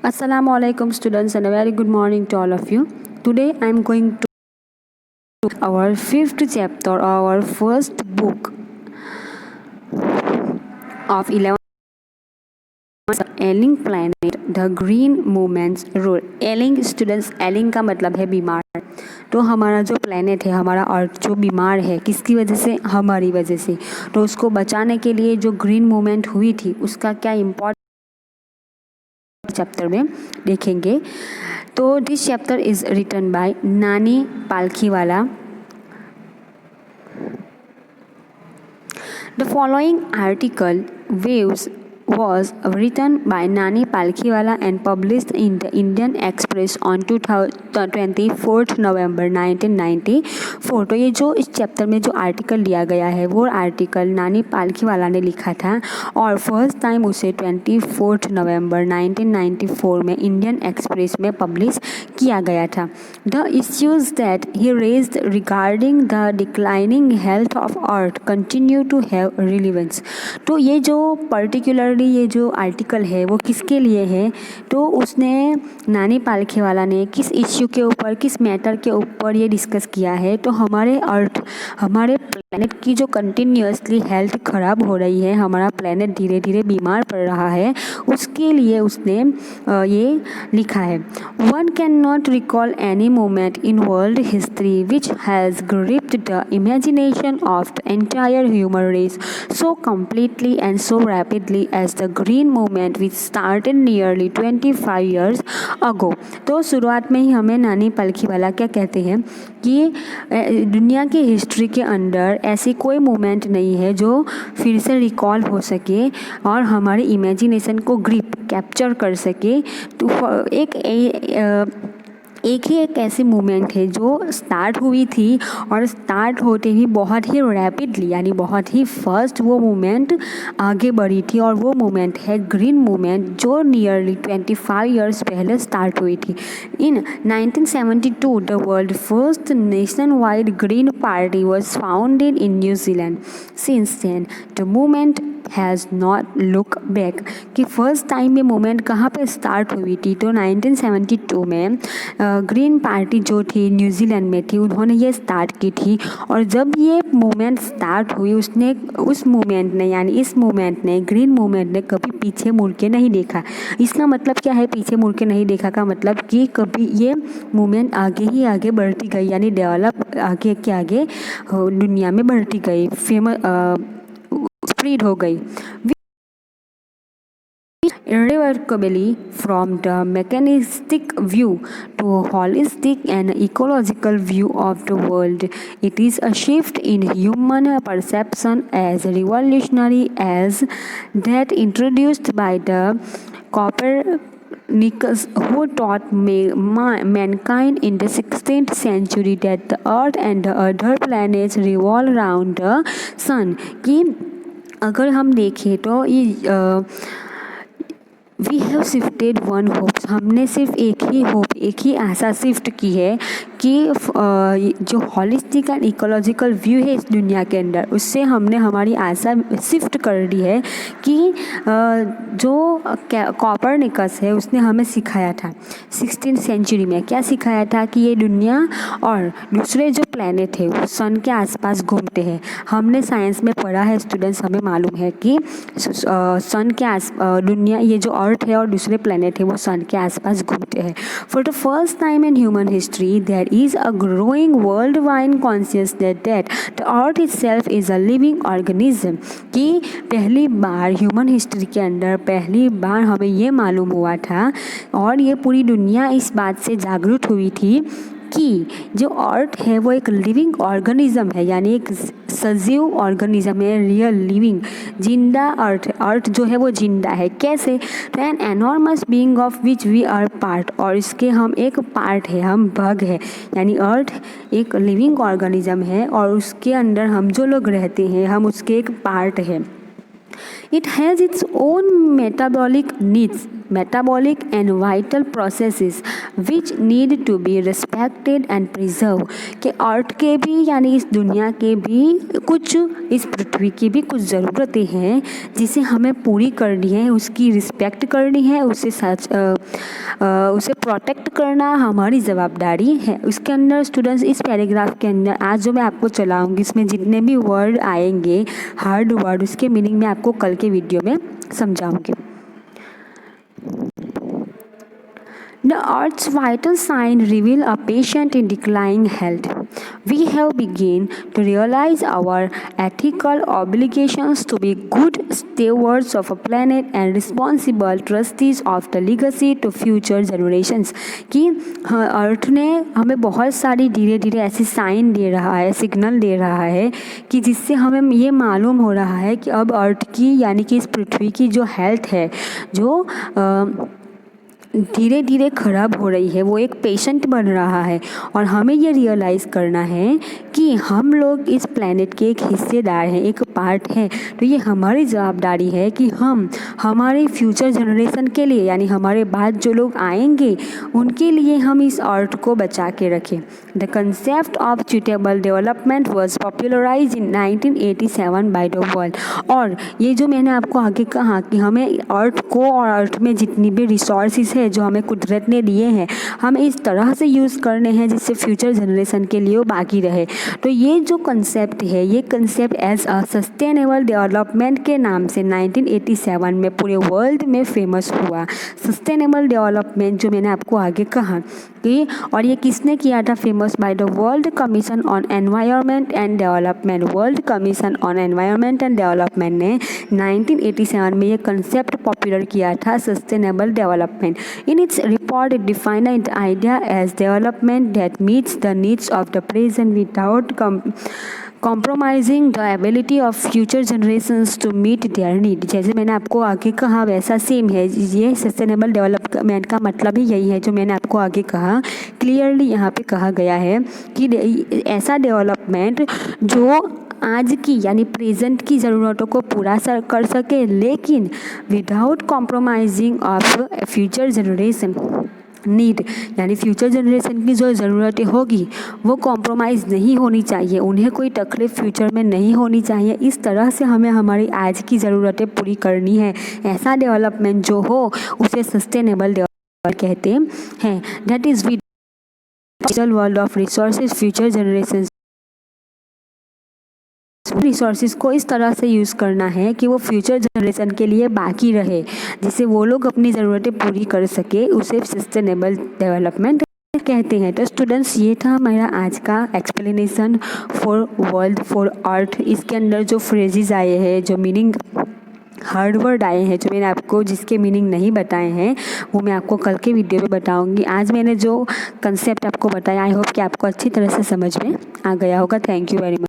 Assalamu alaikum students and a very good morning to all of you. Today I am going to our fifth chapter, our first book of 11 ailing planet the green movements role. Ailing students, ailing का मतलब है बीमार। तो हमारा जो planet है, हमारा अर्थ जो बीमार है, किसकी वजह से? हमारी वजह से। तो उसको बचाने के लिए जो ग्रीन मूवमेंट हुई थी उसका क्या इम्पोर्टेंट चैप्टर में देखेंगे। तो this chapter is written by Nani Palkhivala. The following article, Waves, was written by Nani Palkhiwala and published in the Indian Express on 24th November 1994। तो ये जो इस चैप्टर में जो आर्टिकल लिया गया है वो आर्टिकल नानी पालखीवाला ने लिखा था और फर्स्ट टाइम उसे 24th नवंबर 1994 में इंडियन एक्सप्रेस में पब्लिश किया गया था। The issues that he raised regarding the declining health of earth continue to have relevance. तो ये जो पर्टिकुलरली ये जो आर्टिकल है वो किसके लिए है? तो उसने नानी पालखीवाला ने किस इश्यू के ऊपर, किस मैटर के ऊपर ये डिस्कस किया है? तो हमारे अर्थ, हमारे प्लैनेट की जो कंटिन्यूसली हेल्थ ख़राब हो रही है, हमारा प्लैनेट धीरे धीरे बीमार पड़ रहा है, उसके लिए उसने ये लिखा है। One can not recall any moment in world history which has gripped the imagination of the entire human race so completely and so rapidly as the green movement which started nearly 25 years ago। तो शुरुआत में ही हमें नानी पालखीवाला क्या कहते हैं कि दुनिया की हिस्ट्री के अंदर ऐसी कोई मूवमेंट नहीं है जो फिर से रिकॉल हो सके और हमारी इमेजिनेशन को ग्रिप कैप्चर कर सके। तो एक ही एक ऐसी मूवमेंट है जो स्टार्ट हुई थी और स्टार्ट होते ही बहुत ही रैपिडली यानी बहुत ही फास्ट वो मूवमेंट आगे बढ़ी थी और वो मूवमेंट है ग्रीन मूवमेंट जो नियरली 25 इयर्स पहले स्टार्ट हुई थी। In 1972 the world first nation wide green party was founded in New Zealand. Since then the movement has not look back. कि फर्स्ट टाइम ये मूवमेंट कहाँ पे स्टार्ट हुई थी? तो 1972 में ग्रीन पार्टी जो थी न्यूजीलैंड में थी, उन्होंने ये स्टार्ट की थी और जब ये मूवमेंट स्टार्ट हुई उस मूवमेंट ने यानी इस मूवमेंट ने, ग्रीन मूवमेंट ने कभी पीछे मुड़ के नहीं देखा। इसका मतलब क्या है पीछे मुड़ के नहीं देखा का मतलब कि कभी ये मूवमेंट आगे ही आगे बढ़ती गई यानी डेवलप आगे के आगे दुनिया में बढ़ती गई, स्प्रेड हो गई। Irrevocably from the mechanistic view to a holistic and ecological view of the world. It is a shift in human perception as revolutionary as that introduced by the Copernicus, who taught mankind in the 16th century that the earth and the other planets revolve around the sun। कि अगर हम देखें तो ये we have shifted one hopes, हमने सिर्फ एक ही hope, एक ही आशा शिफ्ट की है कि जो हॉलिस्टिक एंड इकोलॉजिकल व्यू है इस दुनिया के अंदर, उससे हमने हमारी आशा शिफ्ट कर दी है कि जो कॉपरनिकस है उसने हमें सिखाया था 16th सेंचुरी में। क्या सिखाया था? कि ये दुनिया और दूसरे जो प्लैनेट है वो सन के आसपास घूमते हैं। हमने साइंस में पढ़ा है स्टूडेंट्स, हमें मालूम है कि सन के दुनिया, ये जो अर्थ है और दूसरे प्लैनेट है वो सन के आसपास घूमते हैं। For the first time in human history there is a growing world wide consciousness that the earth itself is a living organism. कि पहली बार ह्यूमन हिस्ट्री के अंदर पहली बार हमें ये मालूम हुआ था और ये पूरी दुनिया इस बात से जागरूक हुई थी कि जो अर्थ है वो एक लिविंग ऑर्गेनिज्म है यानी एक सजीव ऑर्गेनिज्म है, रियल लिविंग जिंदा अर्थ जो है वो जिंदा है। कैसे? तो an enormous being of which we are part, और इसके हम एक पार्ट है, हम भाग है। यानी अर्थ एक लिविंग ऑर्गेनिज्म है और उसके अंदर हम जो लोग रहते हैं हम उसके एक पार्ट है। It has its own metabolic needs metabolic and vital processes which need to be respected and preserved। कि अर्थ के भी यानी इस दुनिया के भी कुछ, इस पृथ्वी की भी कुछ ज़रूरतें हैं जिसे हमें पूरी करनी है, उसकी रिस्पेक्ट करनी है, उसे प्रोटेक्ट करना हमारी ज़वाबदारी है। उसके अंदर स्टूडेंट्स इस पैराग्राफ के अंदर आज जो मैं आपको चलाऊंगी इसमें जितने भी वर्ड आएंगे हार्ड वर्ड, उसके मीनिंग मैं आपको कल के वीडियो में समझाऊंगी। The Earth's vital signs reveal a patient in declining health. We have begun to realize our ethical obligations to be good stewards of a planet and responsible trustees of the legacy to future generations। कि अर्थ ने हमें बहुत सारी धीरे धीरे ऐसी sign दे रहा है, सिग्नल दे रहा है कि जिससे हमें ये मालूम हो रहा है कि अब अर्थ की यानी कि इस पृथ्वी की जो हेल्थ है, जो धीरे धीरे ख़राब हो रही है, वो एक पेशेंट बन रहा है और हमें ये रियलाइज़ करना है कि हम लोग इस प्लैनेट के एक हिस्सेदार हैं, एक पार्ट है। तो ये हमारी ज़वाबदारी है कि हम हमारे फ्यूचर जनरेशन के लिए यानी हमारे बाद जो लोग आएंगे उनके लिए हम इस अर्थ को बचा के रखें। The concept of suitable development was popularize in 1987 by the world. और ये जो मैंने आपको आगे कहा कि हमें अर्थ को और अर्थ में जितनी भी रिसोर्सेज है जो हमें कुदरत ने दिए हैं, हमें इस तरह से यूज़ करने हैं जिससे फ्यूचर जनरेशन के लिए वो बाकी रहे। तो ये जो कंसेप्ट है, ये concept as a sustainable development के नाम से 1987 में पूरे वर्ल्ड में फेमस हुआ। सस्टेनेबल डेवलपमेंट जो मैंने आपको आगे कहा कि, और ये किसने किया था famous, bye the world commission on environment and development. World commission on environment and development ने 1987 में ये कंसेप्ट पॉपुलर किया था, sustainable development. In its report, it defined the idea as development that meets the needs of the present without compromising the ability of future generations to meet their need। जैसे मैंने आपको आगे कहा वैसा same है, ये सस्टेनेबल डेवलपमेंट का मतलब ही यही है जो मैंने आपको आगे कहा। क्लियरली यहाँ पे कहा गया है कि ऐसा डेवलपमेंट जो आज की यानी प्रेजेंट की ज़रूरतों को पूरा कर सके, लेकिन without compromising of future generation need, यानी फ्यूचर जनरेशन की जो ज़रूरतें होगी वो कॉम्प्रोमाइज़ नहीं होनी चाहिए, उन्हें कोई तकलीफ फ्यूचर में नहीं होनी चाहिए। इस तरह से हमें हमारी आज की ज़रूरतें पूरी करनी है। ऐसा डेवलपमेंट जो हो उसे सस्टेनेबल डेवलपमेंट कहते हैं। That is with world of resources future generation resources को इस तरह से यूज़ करना है कि वो फ्यूचर जनरेशन के लिए बाकी रहे, जिससे वो लोग अपनी ज़रूरतें पूरी कर सके, उसे सस्टेनेबल डेवलपमेंट कहते हैं। तो स्टूडेंट्स, ये था मेरा आज का explanation for world for earth. इसके अंदर जो फ्रेजेस आए हैं, जो मीनिंग हार्ड वर्ड आए हैं, जो मैंने आपको जिसके मीनिंग नहीं बताए हैं वो मैं आपको कल के वीडियो में बताऊंगी। आज मैंने जो कंसेप्ट आपको बताया, आई होप कि आपको अच्छी तरह से समझ में आ गया होगा। Thank you very much.